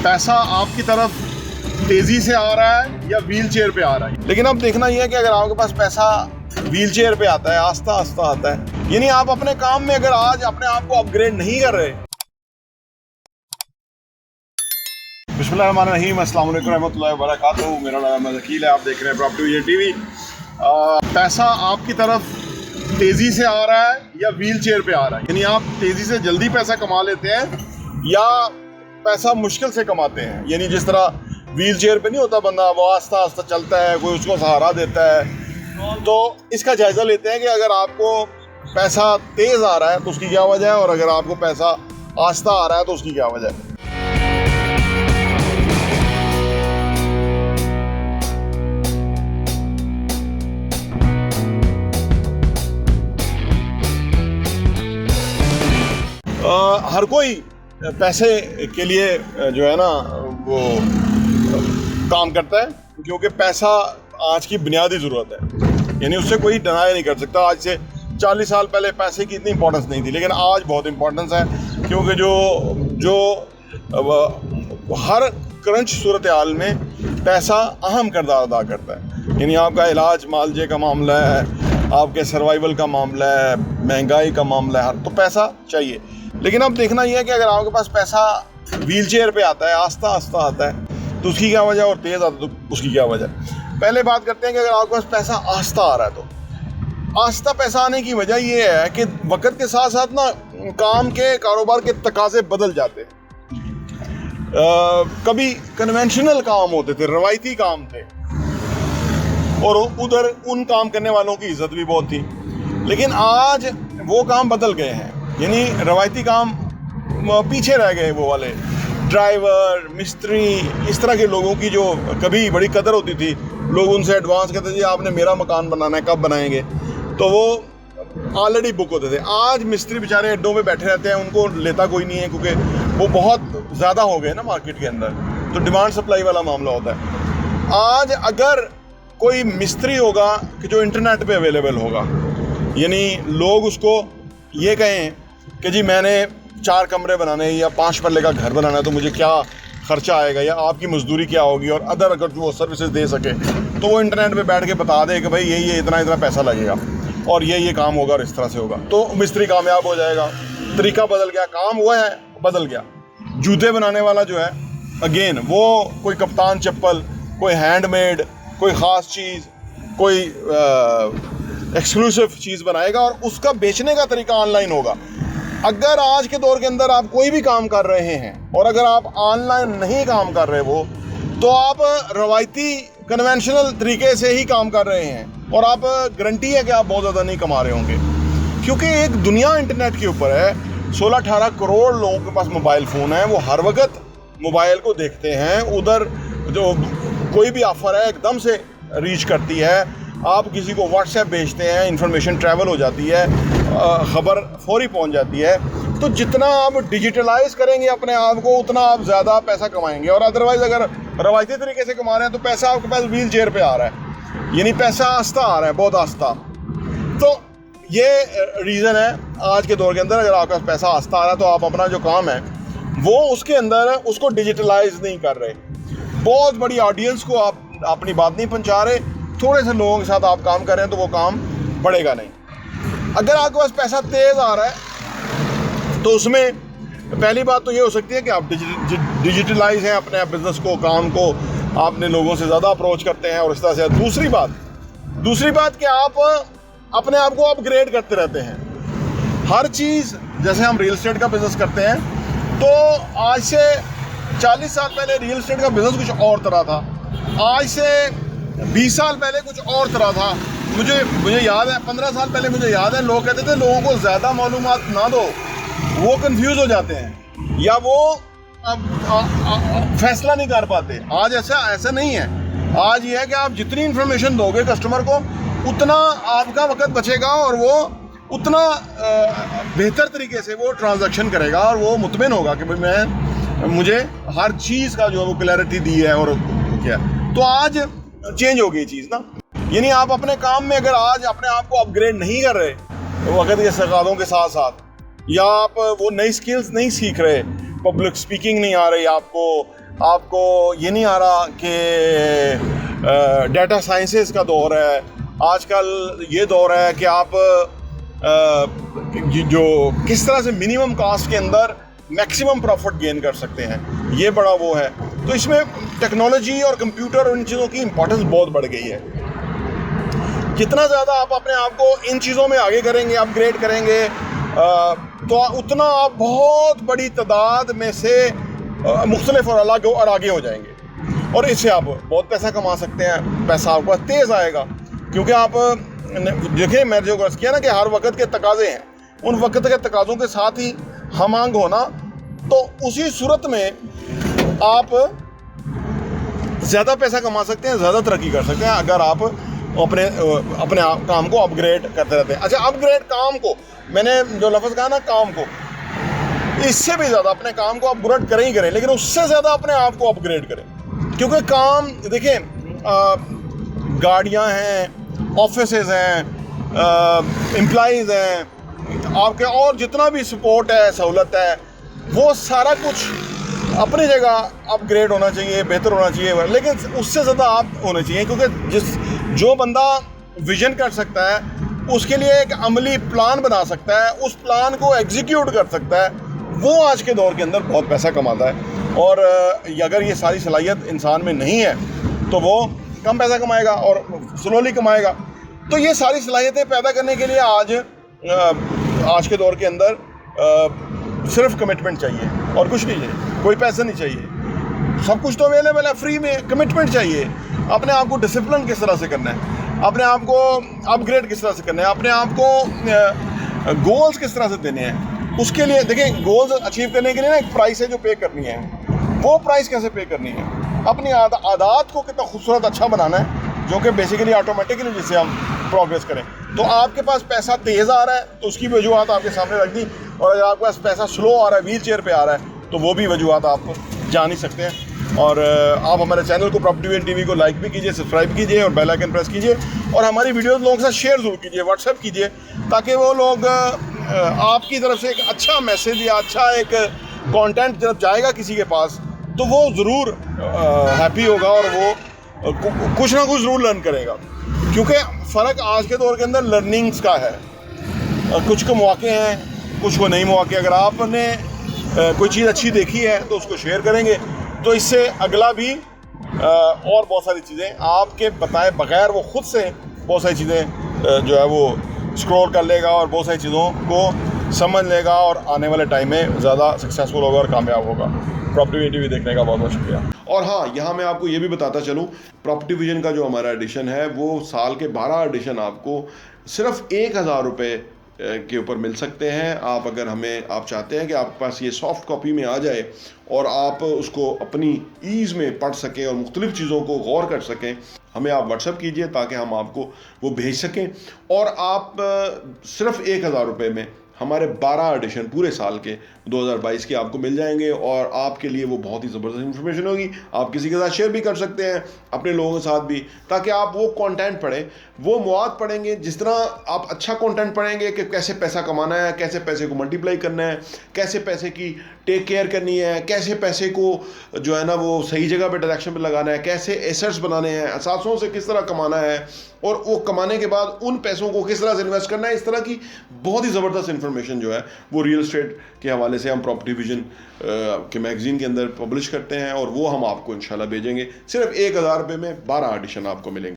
पैसा आपकी तरफ तेजी से आ रहा है या व्हील चेयर पे आ रहा है। लेकिन अब देखना यह है कि अगर आपके पास पैसा व्हील चेयर पे आता है, आस्ता आस्ता आता है, यानी आप अपने काम में अगर आज अपने आप को अपग्रेड नहीं कर रहे। बिस्मिल्लाहिर्रहमानिर्रहीम, अस्सलाम वालेकुम रहमतुल्लाहि व बरकातहू। मेरा नाम अकील है, आप देख रहे हैं प्रॉपर्टी विजन टीवी। पैसा आपकी तरफ तेजी से आ रहा है या व्हील चेयर पे आ रहा है, यानी आप तेजी से जल्दी पैसा कमा लेते हैं या पैसा मुश्किल से कमाते हैं। यानी जिस तरह व्हील चेयर पे नहीं होता बंदा, वो आस्ता आस्ता चलता है, कोई उसको सहारा देता है। तो इसका जायज़ा लेते हैं कि अगर आपको पैसा तेज़ आ रहा है तो उसकी क्या वजह है, और अगर आपको पैसा आस्ता आ रहा है तो उसकी क्या वजह है। हर कोई पैसे के लिए जो है ना वो काम करता है, क्योंकि पैसा आज की बुनियादी ज़रूरत है। यानी उससे कोई डिनाई नहीं कर सकता। आज से 40 साल पहले पैसे की इतनी इंपॉर्टेंस नहीं थी, लेकिन आज बहुत इंपॉर्टेंस है, क्योंकि जो हर क्रंच सूरत हाल में पैसा अहम किरदार अदा करता है। यानी आपका इलाज मालजे का मामला है, आपके सर्वाइवल का मामला है, महंगाई का मामला है, तो पैसा चाहिए। लेकिन अब देखना यह है कि अगर आपके पास पैसा व्हील चेयर पे आता है, आस्ता आस्ता आता है, तो उसकी क्या वजह, और तेज़ आता है तो उसकी क्या वजह। पहले बात करते हैं कि अगर आपके पास पैसा आस्ता आ रहा है, तो आस्ता पैसा आने की वजह यह है कि वक्त के साथ साथ ना काम के कारोबार के तकाजे बदल जाते हैं। कभी कन्वेंशनल काम होते थे, रवायती काम थे, और उधर उन काम करने वालों की इज्जत भी बहुत थी। लेकिन आज वो काम बदल गए हैं, यानी रवायती काम पीछे रह गए। वो वाले ड्राइवर, मिस्त्री, इस तरह के लोगों की जो कभी बड़ी कदर होती थी, लोग उनसे एडवांस कहते थे जी आपने मेरा मकान बनाना है, कब बनाएंगे, तो वो ऑलरेडी बुक होते थे। आज मिस्त्री बेचारे अड्डों में बैठे रहते हैं, उनको लेता कोई नहीं है, क्योंकि वो बहुत ज़्यादा हो गए ना मार्केट के अंदर। तो डिमांड सप्लाई वाला मामला होता है। आज अगर कोई मिस्त्री होगा कि जो इंटरनेट पे अवेलेबल होगा, यानी लोग उसको ये कहें कि जी मैंने 4 कमरे बनाने या 5 पल्ले का घर बनाना है, तो मुझे क्या खर्चा आएगा या आपकी मजदूरी क्या होगी, और अदर अगर जो सर्विसेज दे सके, तो वो इंटरनेट पे बैठ के बता दे कि भाई ये इतना पैसा लगेगा और ये काम होगा और इस तरह से होगा, तो मिस्त्री कामयाब हो जाएगा। तरीका बदल गया, काम हुआ है बदल गया। जूते बनाने वाला जो है, अगेन वो कोई कप्तान चप्पल, कोई हैंडमेड, कोई ख़ास चीज़, कोई एक्सक्लूसिव चीज़ बनाएगा और उसका बेचने का तरीका ऑनलाइन होगा। अगर आज के दौर के अंदर आप कोई भी काम कर रहे हैं और अगर आप ऑनलाइन नहीं काम कर रहे हो, तो आप रवायती कन्वेंशनल तरीके से ही काम कर रहे हैं, और आप गारंटी है कि आप बहुत ज़्यादा नहीं कमा रहे होंगे, क्योंकि एक दुनिया इंटरनेट के ऊपर है। 16-18 करोड़ लोगों के पास मोबाइल फ़ोन है, वो हर वक्त मोबाइल को देखते हैं। उधर जो कोई भी ऑफ़र है एकदम से रीच करती है। आप किसी को व्हाट्सएप भेजते हैं, इंफॉर्मेशन ट्रैवल हो जाती है, ख़बर फौरी पहुंच जाती है। तो जितना आप डिजिटलाइज करेंगे अपने आप को, उतना आप ज़्यादा पैसा कमाएंगे। और अदरवाइज़ अगर रवायती तरीके से कमा रहे हैं तो पैसा आपके पास व्हील चेयर पे आ रहा है, यानी पैसा आस्ता आ रहा है, बहुत आस्ता। तो ये रीज़न है आज के दौर के अंदर, अगर आपके पास पैसा आस्ता आ रहा है तो आप अपना जो काम है वो उसके अंदर उसको डिजिटलाइज नहीं कर रहे। बहुत बड़ी ऑडियंस को आप अपनी बात नहीं पहुँचा रहे, थोड़े से लोगों के साथ आप काम कर रहे हैं, तो वो काम बढ़ेगा नहीं। अगर आपके पास पैसा तेज़ आ रहा है तो उसमें पहली बात तो ये हो सकती है कि आप डिजिटलाइज हैं अपने बिज़नेस को, काम को आपने लोगों से ज़्यादा अप्रोच करते हैं और इस तरह से। दूसरी बात कि आप अपने आप को अपग्रेड करते रहते हैं। हर चीज़, जैसे हम रियल एस्टेट का बिज़नेस करते हैं, तो आज से 40 साल पहले रियल एस्टेट का बिज़नेस कुछ और तरह था, आज से 20 साल पहले कुछ और तरह था। मुझे याद है 15 साल पहले मुझे याद है लोग कहते थे लोगों को ज़्यादा मालूमात ना दो, वो कंफ्यूज हो जाते हैं या वो फैसला नहीं कर पाते। आज ऐसा नहीं है। आज ये है कि आप जितनी इन्फॉर्मेशन दोगे कस्टमर को, उतना आपका वक्त बचेगा और वो उतना बेहतर तरीके से वो ट्रांजैक्शन करेगा और वो मुतमिन होगा कि भाई मुझे हर चीज़ का जो है वो क्लैरिटी दी है और क्या। तो आज चेंज हो गई चीज़ ना, यानी आप अपने काम में अगर आज अपने आप को अपग्रेड नहीं कर रहे वक्त के तकाज़ों के साथ साथ, या आप वो नई स्किल्स नहीं सीख रहे, पब्लिक स्पीकिंग नहीं आ रही आपको, आपको ये नहीं आ रहा कि डाटा साइंसेस का दौर है, आजकल ये दौर है कि आप जो किस तरह से मिनिमम कॉस्ट के अंदर मैक्सिमम प्रॉफिट गेन कर सकते हैं, ये बड़ा वो है। तो इसमें टेक्नोलॉजी और कंप्यूटर और इन चीज़ों की इंपॉर्टेंस बहुत बढ़ गई है। जितना ज़्यादा आप अपने आप को इन चीज़ों में आगे करेंगे, अपग्रेड करेंगे, तो उतना आप बहुत बड़ी तादाद में से मुख्तलिफ और अलग और आगे हो जाएंगे, और इससे आप बहुत पैसा कमा सकते हैं। पैसा आपको तेज़ आएगा, क्योंकि आप देखिए, मैंने जो अर्ज़ किया ना कि हर वक्त के तकाज़े हैं, उन वक्त के तकाज़ों के साथ ही हम आंग होना, तो उसी सूरत में आप ज़्यादा पैसा कमा सकते हैं, ज़्यादा तरक्की कर सकते हैं अगर आप अपने काम को अपग्रेड करते रहते हैं। अच्छा, अपग्रेड काम को, मैंने जो लफ्ज़ कहा ना काम को, इससे भी ज़्यादा अपने काम को अपग्रेड करें ही करें, लेकिन उससे ज़्यादा अपने आप को अपग्रेड करें। क्योंकि काम देखिए, गाड़ियाँ हैं, ऑफिसेज़ हैं, एम्प्लॉइज़ हैं आपके, और जितना भी सपोर्ट है, सहूलत है, वो सारा कुछ अपनी जगह अपग्रेड होना चाहिए, बेहतर होना चाहिए, लेकिन उससे ज़्यादा आप होने चाहिए। क्योंकि जो बंदा विजन कर सकता है, उसके लिए एक अमली प्लान बना सकता है, उस प्लान को एग्जीक्यूट कर सकता है, वो आज के दौर के अंदर बहुत पैसा कमाता है। और अगर ये सारी सलाहियत इंसान में नहीं है तो वो कम पैसा कमाएगा और स्लोली कमाएगा। तो ये सारी सलाहियतें पैदा करने के लिए आज के दौर के अंदर सिर्फ कमिटमेंट चाहिए और कुछ नहीं चाहिए, कोई पैसा नहीं चाहिए, सब कुछ तो अवेलेबल है फ्री में। कमिटमेंट चाहिए, अपने आप को डिसिप्लिन किस तरह से करना है, अपने आप को अपग्रेड किस तरह से करना है, अपने आप को गोल्स किस तरह से देने हैं। उसके लिए देखिए, गोल्स अचीव करने के लिए ना एक प्राइस है जो पे करनी है। वो प्राइस कैसे पे करनी है, अपनी आदत को कितना खूबसूरत अच्छा बनाना है, जो कि बेसिकली ऑटोमेटिकली जिससे हम प्रोग्रेस करें। तो आपके पास पैसा तेज़ आ रहा है तो उसकी वजूहत आपके सामने रख दी, और अगर आपके पास पैसा स्लो आ रहा है, व्हील चेयर पे आ रहा है, तो वो भी वजूहत आप जान ही सकते हैं। और आप हमारे चैनल को प्रॉपर्टी विजन टीवी को लाइक भी कीजिए, सब्सक्राइब कीजिए और बेल आइकन प्रेस कीजिए, और हमारी वीडियोस लोगों के साथ शेयर ज़रूर कीजिए, व्हाट्सएप कीजिए, ताकि वो लोग आपकी तरफ से एक अच्छा मैसेज या अच्छा एक कंटेंट जब जाएगा किसी के पास, तो वो ज़रूर हैप्पी होगा और वो कुछ ना कुछ ज़रूर लर्न करेगा। क्योंकि फ़र्क आज के दौर के अंदर लर्निंग्स का है, कुछ को मौके हैं, कुछ को नहीं मौके। अगर आपने कोई चीज़ अच्छी देखी है तो उसको शेयर करेंगे, तो इससे अगला भी और बहुत सारी चीज़ें आपके बताए बगैर वो खुद से बहुत सारी चीज़ें जो है वो स्क्रॉल कर लेगा और बहुत सारी चीज़ों को समझ लेगा, और आने वाले टाइम में ज़्यादा सक्सेसफुल होगा और कामयाब होगा। प्रॉपर्टी विजन टीवी देखने का बहुत बहुत शुक्रिया। और हाँ, यहाँ मैं आपको ये भी बताता चलूँ, प्रॉपर्टी विजन का जो हमारा एडिशन है वो साल के 12 एडिशन आपको सिर्फ 1000 रुपये के ऊपर मिल सकते हैं। आप अगर आप चाहते हैं कि आपके पास ये सॉफ्ट कॉपी में आ जाए और आप उसको अपनी ईज़ में पढ़ सकें और मुख्तलिफ़ चीज़ों को गौर कर सकें, हमें आप व्हाट्सएप कीजिए ताकि हम आपको वो भेज सकें। और आप सिर्फ 1000 रुपये में हमारे 12 एडिशन पूरे साल के 2022 के आपको मिल जाएंगे, और आपके लिए वो बहुत ही ज़बरदस्त इन्फॉर्मेशन होगी। आप किसी के साथ शेयर भी कर सकते हैं, अपने लोगों के साथ भी, ताकि आप वो कंटेंट पढ़ें, वो मवाद पढ़ेंगे। जिस तरह आप अच्छा कंटेंट पढ़ेंगे कि कैसे पैसा कमाना है, कैसे पैसे को मल्टीप्लाई करना है, कैसे पैसे की टेक केयर करनी है, कैसे पैसे को जो है ना वो सही जगह पे डायरेक्शन पे लगाना है, कैसे एसेट्स बनाने हैं, असासों से किस तरह कमाना है, और वो कमाने के बाद उन पैसों को किस तरह से इन्वेस्ट करना है, इस तरह की बहुत ही ज़बरदस्त इन्फॉर्मेशन जो है वो रियल एस्टेट के हवाले से हम प्रॉपर्टी विजन के मैगज़ीन के अंदर पब्लिश करते हैं, और वो हम आपको इंशाल्लाह भेजेंगे। सिर्फ 1000 रुपये में 12 एडिशन आपको मिलेंगे।